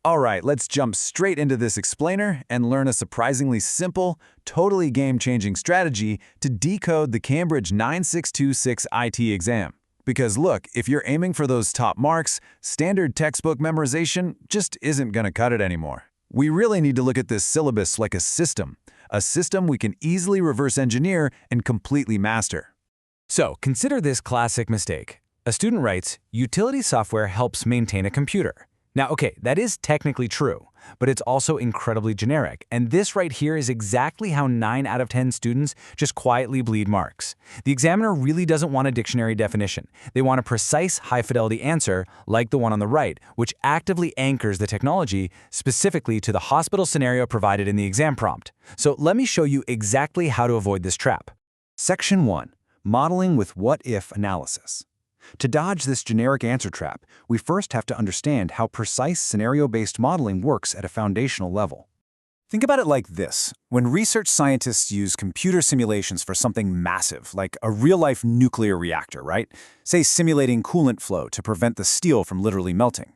All right, let's jump straight into this explainer and learn a surprisingly simple, totally game-changing strategy to decode the Cambridge 9626 IT exam. Because look, if you're aiming for those top marks, standard textbook memorization just isn't going to cut it anymore. We really need to look at this syllabus like a system we can easily reverse engineer and completely master. So, consider this classic mistake. A student writes, "Utility software helps maintain a computer." Now, okay, that is technically true, but it's also incredibly generic, and this right here is exactly how 9 out of 10 students just quietly bleed marks. The examiner really doesn't want a dictionary definition. They want a precise, high-fidelity answer, like the one on the right, which actively anchors the technology specifically to the hospital scenario provided in the exam prompt. So let me show you exactly how to avoid this trap. Section 1. Modeling with what-if analysis. To dodge this generic answer trap, we first have to understand how precise scenario-based modeling works at a foundational level. Think about it like this. When research scientists use computer simulations for something massive, like a real-life nuclear reactor, right? Say simulating coolant flow to prevent the steel from literally melting.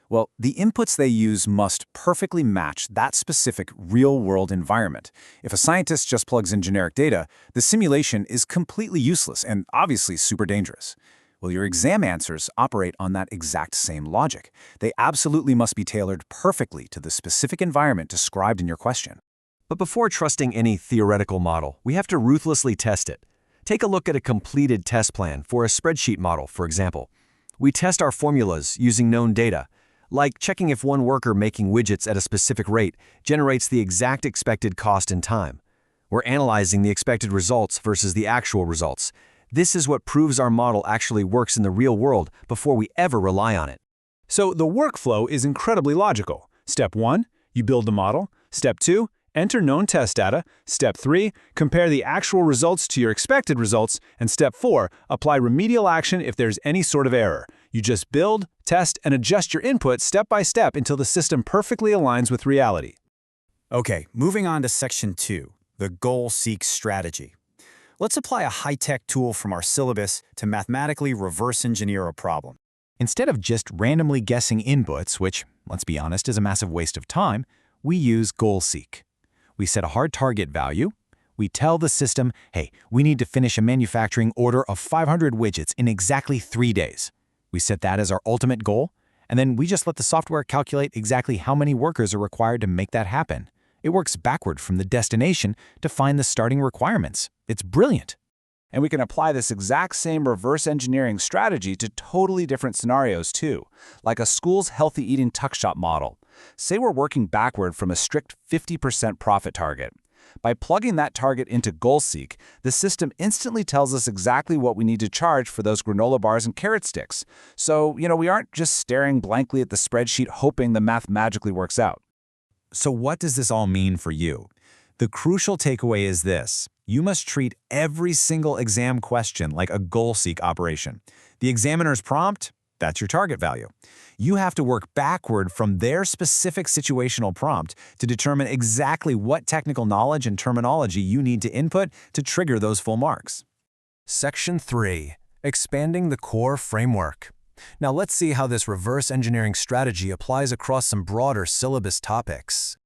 Well, the inputs they use must perfectly match that specific real-world environment. If a scientist just plugs in generic data, the simulation is completely useless and obviously super dangerous. Well, your exam answers operate on that exact same logic. They absolutely must be tailored perfectly to the specific environment described in your question. But before trusting any theoretical model, we have to ruthlessly test it. Take a look at a completed test plan for a spreadsheet model, for example. We test our formulas using known data, like checking if one worker making widgets at a specific rate generates the exact expected cost and time. We're analyzing the expected results versus the actual results. This is what proves our model actually works in the real world before we ever rely on it. So the workflow is incredibly logical. Step 1, you build the model. Step 2, enter known test data. Step 3, compare the actual results to your expected results. And Step 4, apply remedial action if there's any sort of error. You just build, test, and adjust your input step by step until the system perfectly aligns with reality. Okay, moving on to Section 2, the goal-seek strategy. Let's apply a high-tech tool from our syllabus to mathematically reverse engineer a problem. Instead of just randomly guessing inputs, which, let's be honest, is a massive waste of time, we use goal-seek. We set a hard target value. We tell the system, hey, we need to finish a manufacturing order of 500 widgets in exactly 3 days. We set that as our ultimate goal, and then we just let the software calculate exactly how many workers are required to make that happen. It works backward from the destination to find the starting requirements. It's brilliant. And we can apply this exact same reverse engineering strategy to totally different scenarios too, like a school's healthy eating tuck shop model. Say we're working backward from a strict 50% profit target. By plugging that target into goal-seek, the system instantly tells us exactly what we need to charge for those granola bars and carrot sticks. So, we aren't just staring blankly at the spreadsheet hoping the math magically works out. So what does this all mean for you? The crucial takeaway is this. You must treat every single exam question like a goal-seek operation. The examiner's prompt, that's your target value. You have to work backward from their specific situational prompt to determine exactly what technical knowledge and terminology you need to input to trigger those full marks. Section 3. Expanding the core framework. Now let's see how this reverse engineering strategy applies across some broader syllabus topics.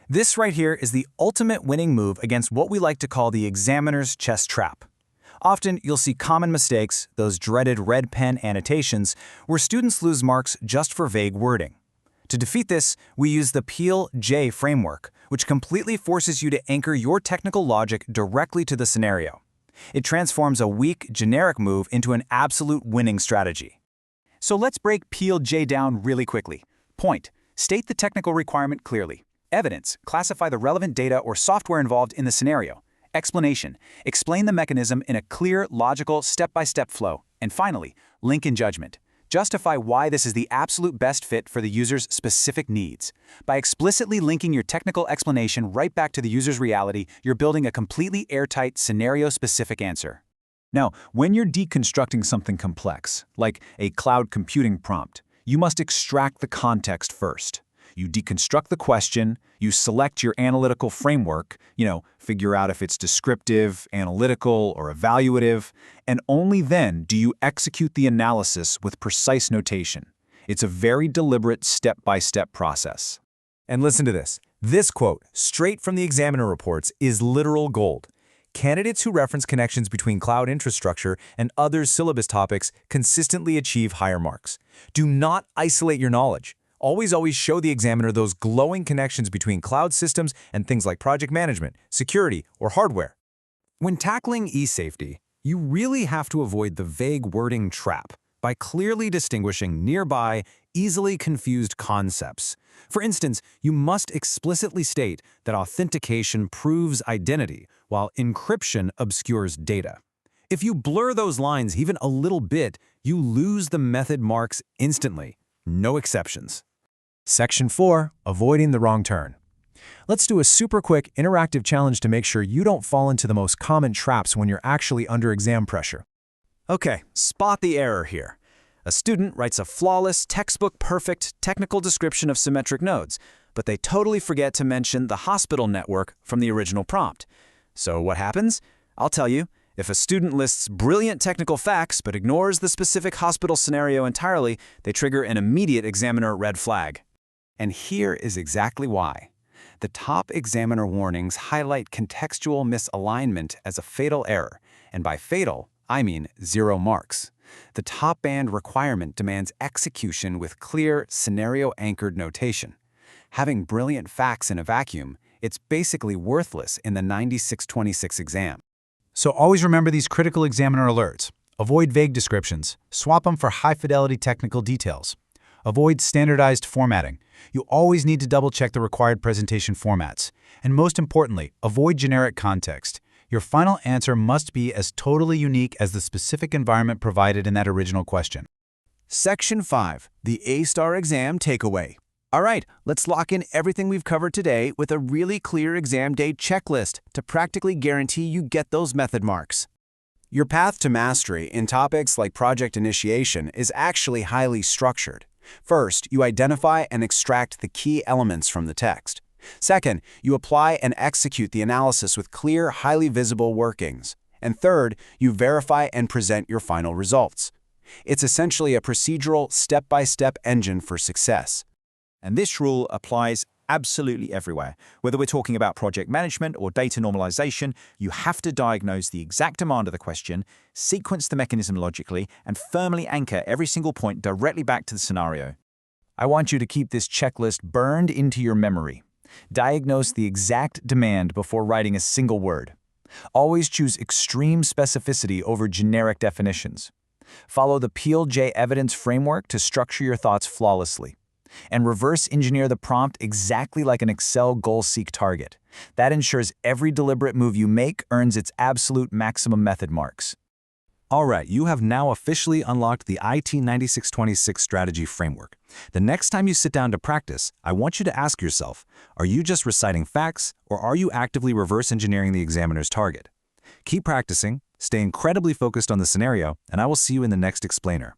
This right here is the ultimate winning move against what we like to call the examiner's chess trap. Often, you'll see common mistakes, those dreaded red pen annotations, where students lose marks just for vague wording. To defeat this, we use the Peel-J framework, which completely forces you to anchor your technical logic directly to the scenario. It transforms a weak, generic move into an absolute winning strategy. So let's break Peel-J down really quickly. Point: state the technical requirement clearly. Evidence: classify the relevant data or software involved in the scenario. Explanation: explain the mechanism in a clear, logical, step-by-step flow. And finally, link in judgment. Justify why this is the absolute best fit for the user's specific needs. By explicitly linking your technical explanation right back to the user's reality, you're building a completely airtight, scenario-specific answer. Now, when you're deconstructing something complex, like a cloud computing prompt, you must extract the context first. You deconstruct the question, you select your analytical framework, figure out if it's descriptive, analytical, or evaluative, and only then do you execute the analysis with precise notation. It's a very deliberate step-by-step process. And listen to this. This quote, straight from the examiner reports, is literal gold. Candidates who reference connections between cloud infrastructure and other syllabus topics consistently achieve higher marks. Do not isolate your knowledge. Always show the examiner those glowing connections between cloud systems and things like project management, security, or hardware. When tackling e-safety, you really have to avoid the vague wording trap by clearly distinguishing nearby, easily confused concepts. For instance, you must explicitly state that authentication proves identity, while encryption obscures data. If you blur those lines even a little bit, you lose the method marks instantly. No exceptions. Section 4, avoiding the wrong turn. Let's do a super quick interactive challenge to make sure you don't fall into the most common traps when you're actually under exam pressure. Okay, spot the error here. A student writes a flawless, textbook-perfect technical description of symmetric nodes, but they totally forget to mention the hospital network from the original prompt. So what happens? I'll tell you. If a student lists brilliant technical facts but ignores the specific hospital scenario entirely, they trigger an immediate examiner red flag. And here is exactly why. The top examiner warnings highlight contextual misalignment as a fatal error, and by fatal, I mean 0 marks. The top band requirement demands execution with clear, scenario-anchored notation. Having brilliant facts in a vacuum, it's basically worthless in the 9626 exam. So always remember these critical examiner alerts. Avoid vague descriptions. Swap them for high-fidelity technical details. Avoid standardized formatting. You always need to double-check the required presentation formats. And most importantly, avoid generic context. Your final answer must be as totally unique as the specific environment provided in that original question. Section 5, the A-star exam takeaway. All right, let's lock in everything we've covered today with a really clear exam day checklist to practically guarantee you get those method marks. Your path to mastery in topics like project initiation is actually highly structured. First, you identify and extract the key elements from the text. Second, you apply and execute the analysis with clear, highly visible workings. And third, you verify and present your final results. It's essentially a procedural, step-by-step engine for success. And this rule applies absolutely everywhere. Whether we're talking about project management or data normalization, you have to diagnose the exact demand of the question, sequence the mechanism logically, and firmly anchor every single point directly back to the scenario. I want you to keep this checklist burned into your memory. Diagnose the exact demand before writing a single word. Always choose extreme specificity over generic definitions. Follow the PLJ evidence framework to structure your thoughts flawlessly. And reverse engineer the prompt exactly like an Excel goal-seek target. That ensures every deliberate move you make earns its absolute maximum method marks. All right, you have now officially unlocked the IT 9626 strategy framework. The next time you sit down to practice, I want you to ask yourself, are you just reciting facts, or are you actively reverse engineering the examiner's target? Keep practicing, stay incredibly focused on the scenario, and I will see you in the next explainer.